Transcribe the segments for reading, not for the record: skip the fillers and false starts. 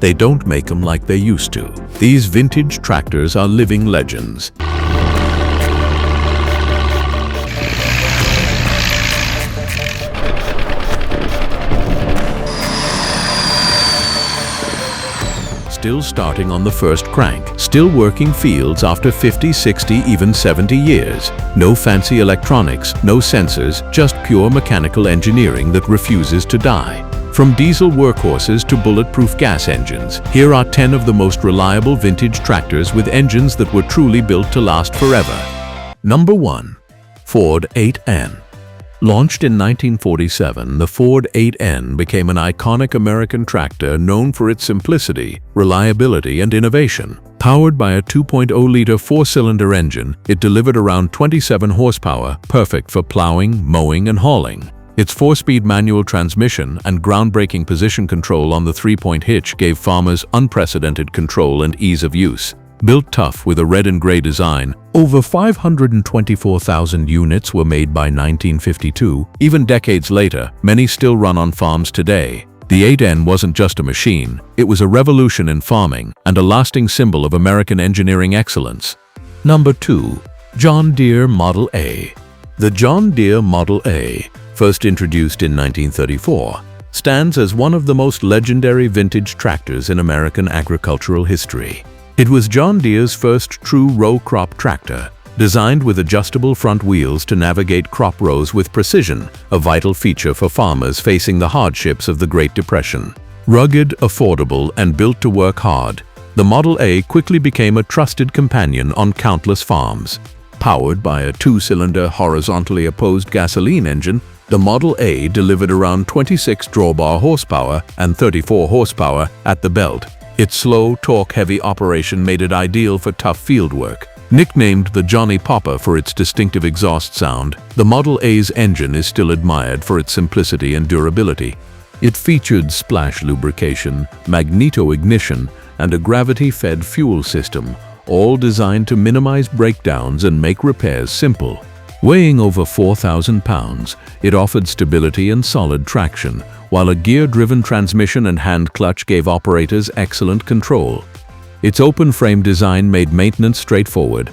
they don't make them like they used to. These vintage tractors are living legends. Still starting on the first crank, still working fields after 50, 60, even 70 years. No fancy electronics, no sensors, just pure mechanical engineering that refuses to die. From diesel workhorses to bulletproof gas engines, here are 10 of the most reliable vintage tractors with engines that were truly built to last forever. Number 1. Ford 8N. Launched in 1947, the Ford 8N became an iconic American tractor known for its simplicity, reliability, and innovation. Powered by a 2.0-liter four-cylinder engine, it delivered around 27 horsepower, perfect for plowing, mowing, and hauling. Its 4-speed manual transmission and groundbreaking position control on the 3-point hitch gave farmers unprecedented control and ease of use. Built tough with a red and gray design, over 524,000 units were made by 1952. Even decades later, many still run on farms today. The 8N wasn't just a machine, it was a revolution in farming and a lasting symbol of American engineering excellence. Number 2. John Deere Model A. The John Deere Model A, first introduced in 1934, stands as one of the most legendary vintage tractors in American agricultural history. It was John Deere's first true row crop tractor, designed with adjustable front wheels to navigate crop rows with precision, a vital feature for farmers facing the hardships of the Great Depression. Rugged, affordable, and built to work hard, the Model A quickly became a trusted companion on countless farms. Powered by a 2-cylinder horizontally opposed gasoline engine, the Model A delivered around 26 drawbar horsepower and 34 horsepower at the belt. Its slow, torque-heavy operation made it ideal for tough field work. Nicknamed the Johnny Popper for its distinctive exhaust sound, the Model A's engine is still admired for its simplicity and durability. It featured splash lubrication, magneto-ignition, and a gravity-fed fuel system, all designed to minimize breakdowns and make repairs simple. Weighing over 4,000 pounds, it offered stability and solid traction, while a gear-driven transmission and hand clutch gave operators excellent control. Its open-frame design made maintenance straightforward.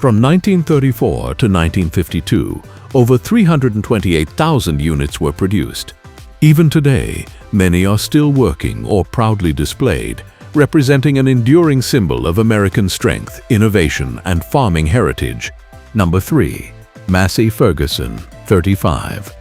From 1934 to 1952, over 328,000 units were produced. Even today, many are still working or proudly displayed, representing an enduring symbol of American strength, innovation, and farming heritage. Number 3. Massey Ferguson 35.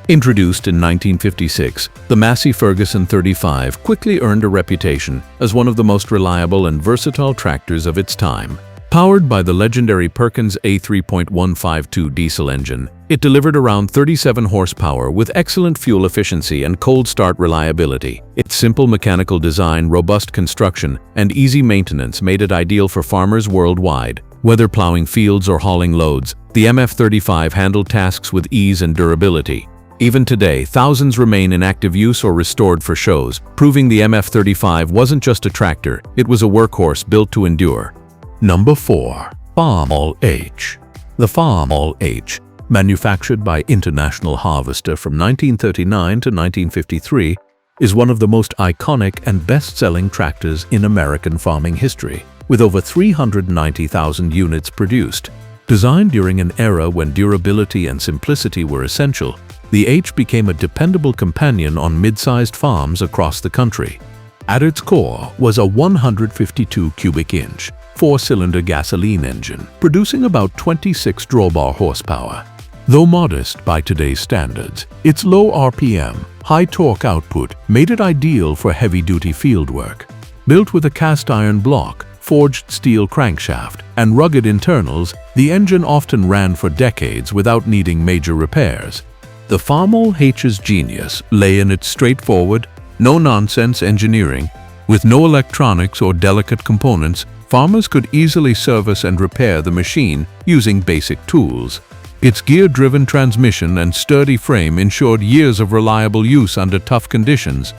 Introduced in 1956, the Massey Ferguson 35 quickly earned a reputation as one of the most reliable and versatile tractors of its time. Powered by the legendary Perkins A 3.152 diesel engine, it delivered around 37 horsepower with excellent fuel efficiency and cold start reliability. Its simple mechanical design, robust construction, and easy maintenance made it ideal for farmers worldwide. Whether plowing fields or hauling loads, the MF35 handled tasks with ease and durability. Even today, thousands remain in active use or restored for shows, proving the MF35 wasn't just a tractor, it was a workhorse built to endure. Number 4. Farmall H. The Farmall H, manufactured by International Harvester from 1939 to 1953, is one of the most iconic and best-selling tractors in American farming history, with over 390,000 units produced. Designed during an era when durability and simplicity were essential, the H became a dependable companion on mid-sized farms across the country. At its core was a 152 cubic inch, 4-cylinder gasoline engine, producing about 26 drawbar horsepower. Though modest by today's standards, its low RPM, high torque output made it ideal for heavy-duty field work. Built with a cast-iron block, forged steel crankshaft, and rugged internals, the engine often ran for decades without needing major repairs. The Farmall H's genius lay in its straightforward, no-nonsense engineering. With no electronics or delicate components, farmers could easily service and repair the machine using basic tools. Its gear-driven transmission and sturdy frame ensured years of reliable use under tough conditions.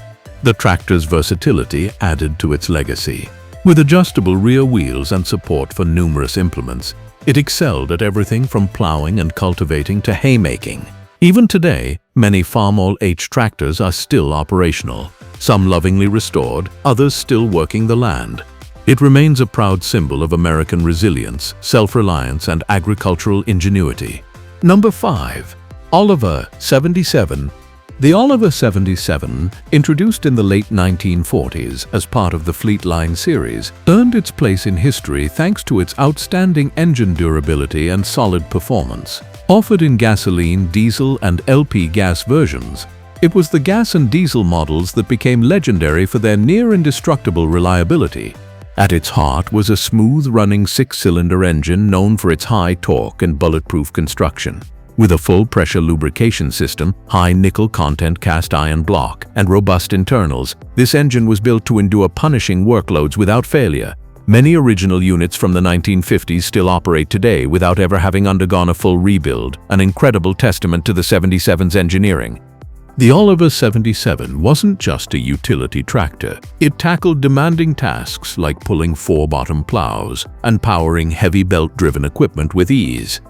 The tractor's versatility added to its legacy. With adjustable rear wheels and support for numerous implements, it excelled at everything from plowing and cultivating to haymaking. Even today, many Farmall H tractors are still operational. some lovingly restored, others still working the land. It remains a proud symbol of American resilience, self-reliance, and agricultural ingenuity. Number 5. Oliver 77. The Oliver 77, introduced in the late 1940s as part of the Fleet Line series, earned its place in history thanks to its outstanding engine durability and solid performance. Offered in gasoline, diesel, and LP gas versions, it was the gas and diesel models that became legendary for their near-indestructible reliability. At its heart was a smooth-running 6-cylinder engine known for its high torque and bulletproof construction. With a full-pressure lubrication system, high nickel content cast iron block, and robust internals, this engine was built to endure punishing workloads without failure. Many original units from the 1950s still operate today without ever having undergone a full rebuild, an incredible testament to the 77's engineering. The Oliver 77 wasn't just a utility tractor. It tackled demanding tasks like pulling 4-bottom plows and powering heavy belt-driven equipment with ease.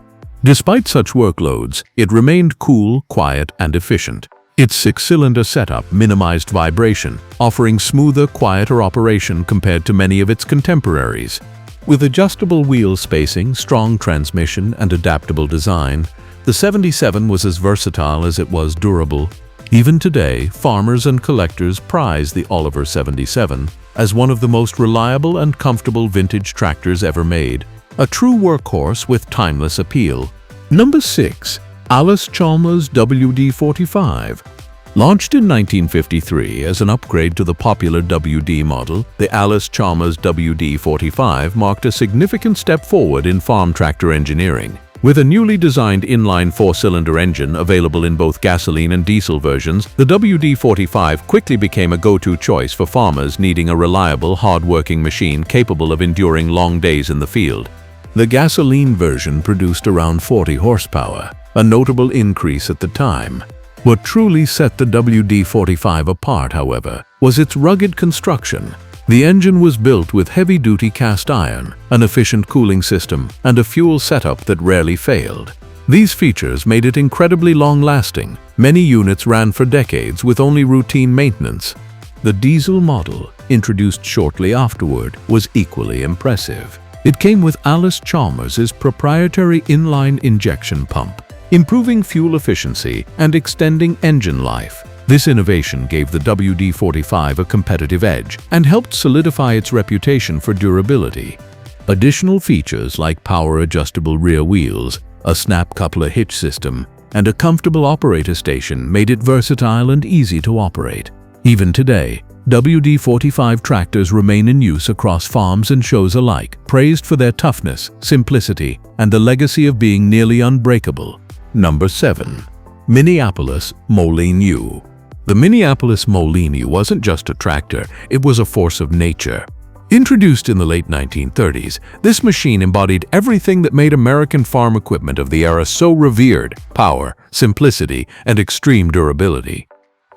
Despite such workloads, it remained cool, quiet, and efficient. Its 6-cylinder setup minimized vibration, offering smoother, quieter operation compared to many of its contemporaries. With adjustable wheel spacing, strong transmission, and adaptable design, the 77 was as versatile as it was durable. Even today, farmers and collectors prize the Oliver 77 as one of the most reliable and comfortable vintage tractors ever made, a true workhorse with timeless appeal. Number 6. Allis-Chalmers WD45. Launched in 1953 as an upgrade to the popular WD model, the Allis-Chalmers WD45 marked a significant step forward in farm tractor engineering. With a newly designed inline 4-cylinder engine available in both gasoline and diesel versions, the WD45 quickly became a go-to choice for farmers needing a reliable, hard-working machine capable of enduring long days in the field. The gasoline version produced around 40 horsepower, a notable increase at the time. What truly set the WD45 apart, however, was its rugged construction. The engine was built with heavy-duty cast iron, an efficient cooling system, and a fuel setup that rarely failed. These features made it incredibly long-lasting. Many units ran for decades with only routine maintenance. The diesel model, introduced shortly afterward, was equally impressive. It came with Allis-Chalmers' proprietary inline injection pump, improving fuel efficiency and extending engine life. This innovation gave the WD45 a competitive edge and helped solidify its reputation for durability. Additional features like power-adjustable rear wheels, a snap coupler hitch system, and a comfortable operator station made it versatile and easy to operate. Even today, WD45 tractors remain in use across farms and shows alike, praised for their toughness, simplicity, and the legacy of being nearly unbreakable. Number 7. Minneapolis-Moline U. The Minneapolis-Moline U wasn't just a tractor, it was a force of nature. Introduced in the late 1930s, this machine embodied everything that made American farm equipment of the era so revered: power, simplicity, and extreme durability.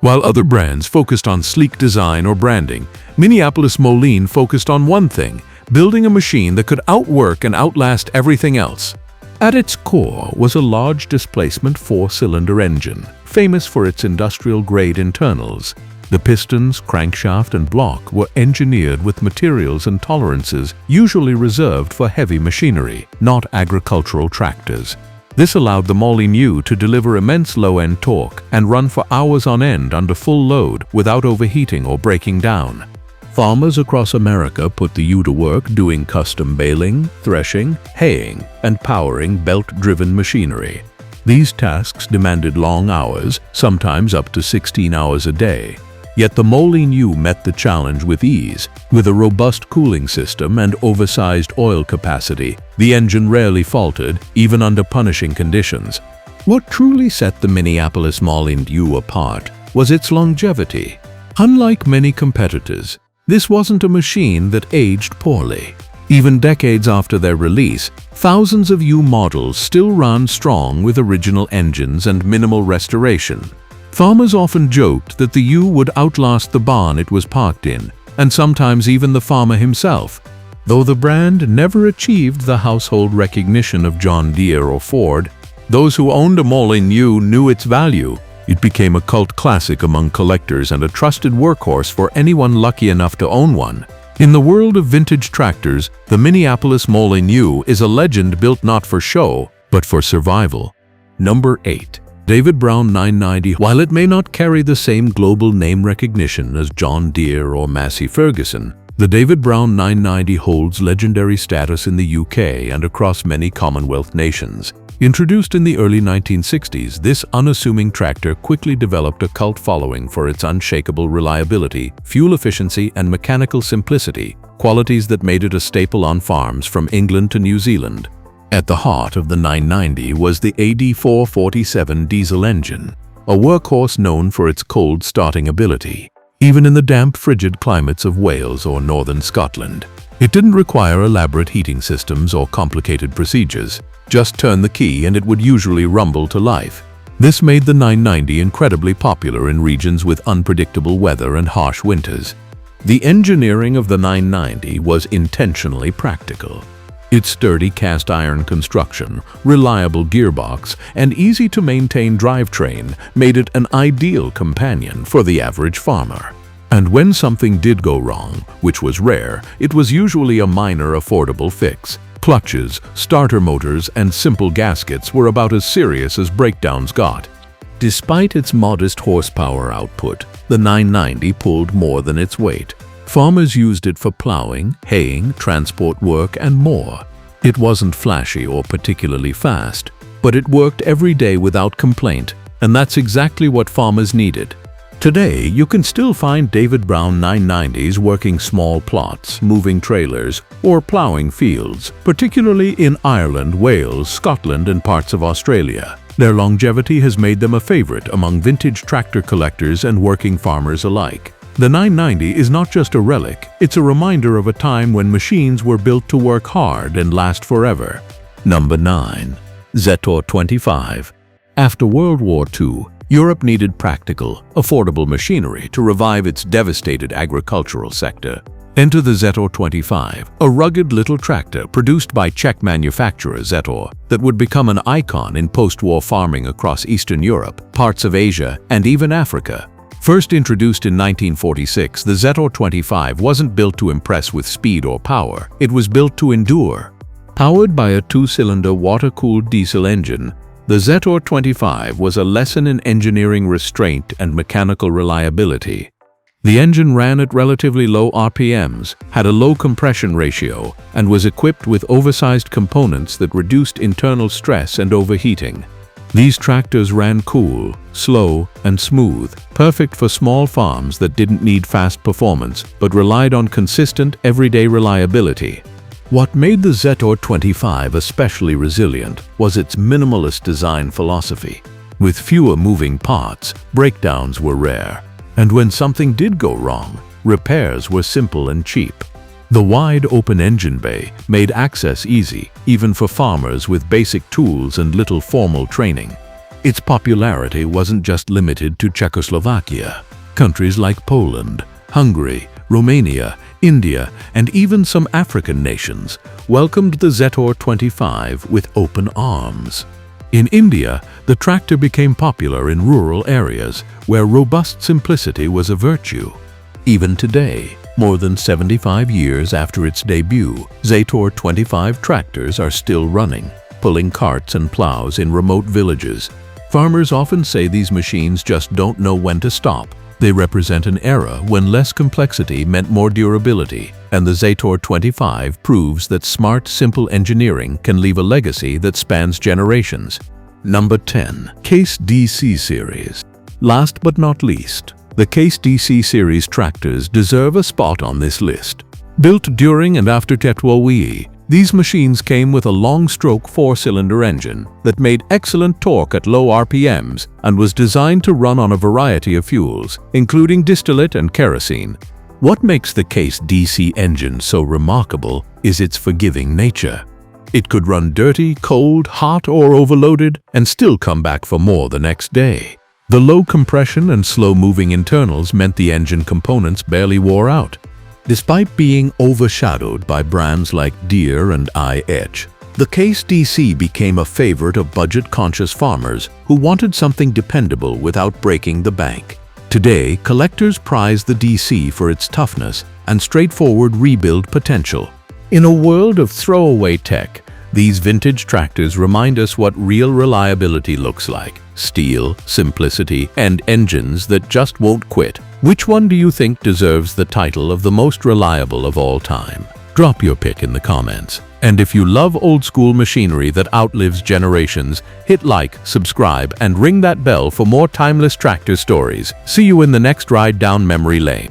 While other brands focused on sleek design or branding, Minneapolis-Moline focused on one thing: building a machine that could outwork and outlast everything else. At its core was a large displacement 4-cylinder engine, famous for its industrial-grade internals. The pistons, crankshaft, and block were engineered with materials and tolerances usually reserved for heavy machinery, not agricultural tractors. This allowed the Moline U to deliver immense low-end torque and run for hours on end under full load without overheating or breaking down. Farmers across America put the U to work doing custom baling, threshing, haying, and powering belt-driven machinery. These tasks demanded long hours, sometimes up to 16 hours a day. Yet the Moline U met the challenge with ease. With a robust cooling system and oversized oil capacity, the engine rarely faltered, even under punishing conditions. What truly set the Minneapolis-Moline U apart was its longevity. Unlike many competitors, this wasn't a machine that aged poorly. Even decades after their release, thousands of U models still ran strong with original engines and minimal restoration. Farmers often joked that the U would outlast the barn it was parked in, and sometimes even the farmer himself. Though the brand never achieved the household recognition of John Deere or Ford, those who owned a Moline U knew its value. It became a cult classic among collectors and a trusted workhorse for anyone lucky enough to own one. In the world of vintage tractors, the Minneapolis-Moline U is a legend built not for show, but for survival. Number 8. David Brown 990. While it may not carry the same global name recognition as John Deere or Massey Ferguson, the David Brown 990 holds legendary status in the UK and across many Commonwealth nations. Introduced in the early 1960s, this unassuming tractor quickly developed a cult following for its unshakable reliability, fuel efficiency, and mechanical simplicity, qualities that made it a staple on farms from England to New Zealand. At the heart of the 990 was the AD447 diesel engine, a workhorse known for its cold starting ability, even in the damp, frigid climates of Wales or northern Scotland. It didn't require elaborate heating systems or complicated procedures. Just turn the key and it would usually rumble to life. This made the 990 incredibly popular in regions with unpredictable weather and harsh winters. The engineering of the 990 was intentionally practical. Its sturdy cast iron construction, reliable gearbox, and easy-to-maintain drivetrain made it an ideal companion for the average farmer. And when something did go wrong, which was rare, it was usually a minor, affordable fix. Clutches, starter motors, and simple gaskets were about as serious as breakdowns got. Despite its modest horsepower output, the 990 pulled more than its weight. Farmers used it for plowing, haying, transport work, and more. It wasn't flashy or particularly fast, but it worked every day without complaint, and that's exactly what farmers needed. Today, you can still find David Brown 990s working small plots, moving trailers, or plowing fields, particularly in Ireland, Wales, Scotland, and parts of Australia. Their longevity has made them a favorite among vintage tractor collectors and working farmers alike. The 990 is not just a relic, it's a reminder of a time when machines were built to work hard and last forever. Number 9. Zetor 25. After World War II, Europe needed practical, affordable machinery to revive its devastated agricultural sector. Enter the Zetor 25, a rugged little tractor produced by Czech manufacturer Zetor that would become an icon in post-war farming across Eastern Europe, parts of Asia, and even Africa. First introduced in 1946, the Zetor 25 wasn't built to impress with speed or power, it was built to endure. Powered by a two-cylinder water-cooled diesel engine, the Zetor 25 was a lesson in engineering restraint and mechanical reliability. The engine ran at relatively low RPMs, had a low compression ratio, and was equipped with oversized components that reduced internal stress and overheating. These tractors ran cool, slow, and smooth, perfect for small farms that didn't need fast performance but relied on consistent, everyday reliability. What made the Zetor 25 especially resilient was its minimalist design philosophy. With fewer moving parts, breakdowns were rare, and when something did go wrong, repairs were simple and cheap. The wide open engine bay made access easy, even for farmers with basic tools and little formal training. Its popularity wasn't just limited to Czechoslovakia. Countries like Poland, Hungary, Romania, India, and even some African nations welcomed the Zetor 25 with open arms. In India, the tractor became popular in rural areas where robust simplicity was a virtue. Even today, more than 75 years after its debut, Zetor 25 tractors are still running, pulling carts and plows in remote villages. Farmers often say these machines just don't know when to stop. They represent an era when less complexity meant more durability, and the Zetor 25 proves that smart, simple engineering can leave a legacy that spans generations. Number 10. Case DC Series. Last but not least, the Case DC Series tractors deserve a spot on this list. Built during and after Tetwowi, these machines came with a long-stroke four-cylinder engine that made excellent torque at low RPMs and was designed to run on a variety of fuels, including distillate and kerosene. What makes the Case DC engine so remarkable is its forgiving nature. It could run dirty, cold, hot, or overloaded and still come back for more the next day. The low compression and slow-moving internals meant the engine components barely wore out. Despite being overshadowed by brands like Deere and IH, The Case DC became a favorite of budget-conscious farmers who wanted something dependable without breaking the bank. Today, collectors prize the DC for its toughness and straightforward rebuild potential. In a world of throwaway tech, these vintage tractors remind us what real reliability looks like: steel, simplicity, and engines that just won't quit. Which one do you think deserves the title of the most reliable of all time? Drop your pick in the comments. And if you love old-school machinery that outlives generations, hit like, subscribe, and ring that bell for more timeless tractor stories. See you in the next ride down memory lane.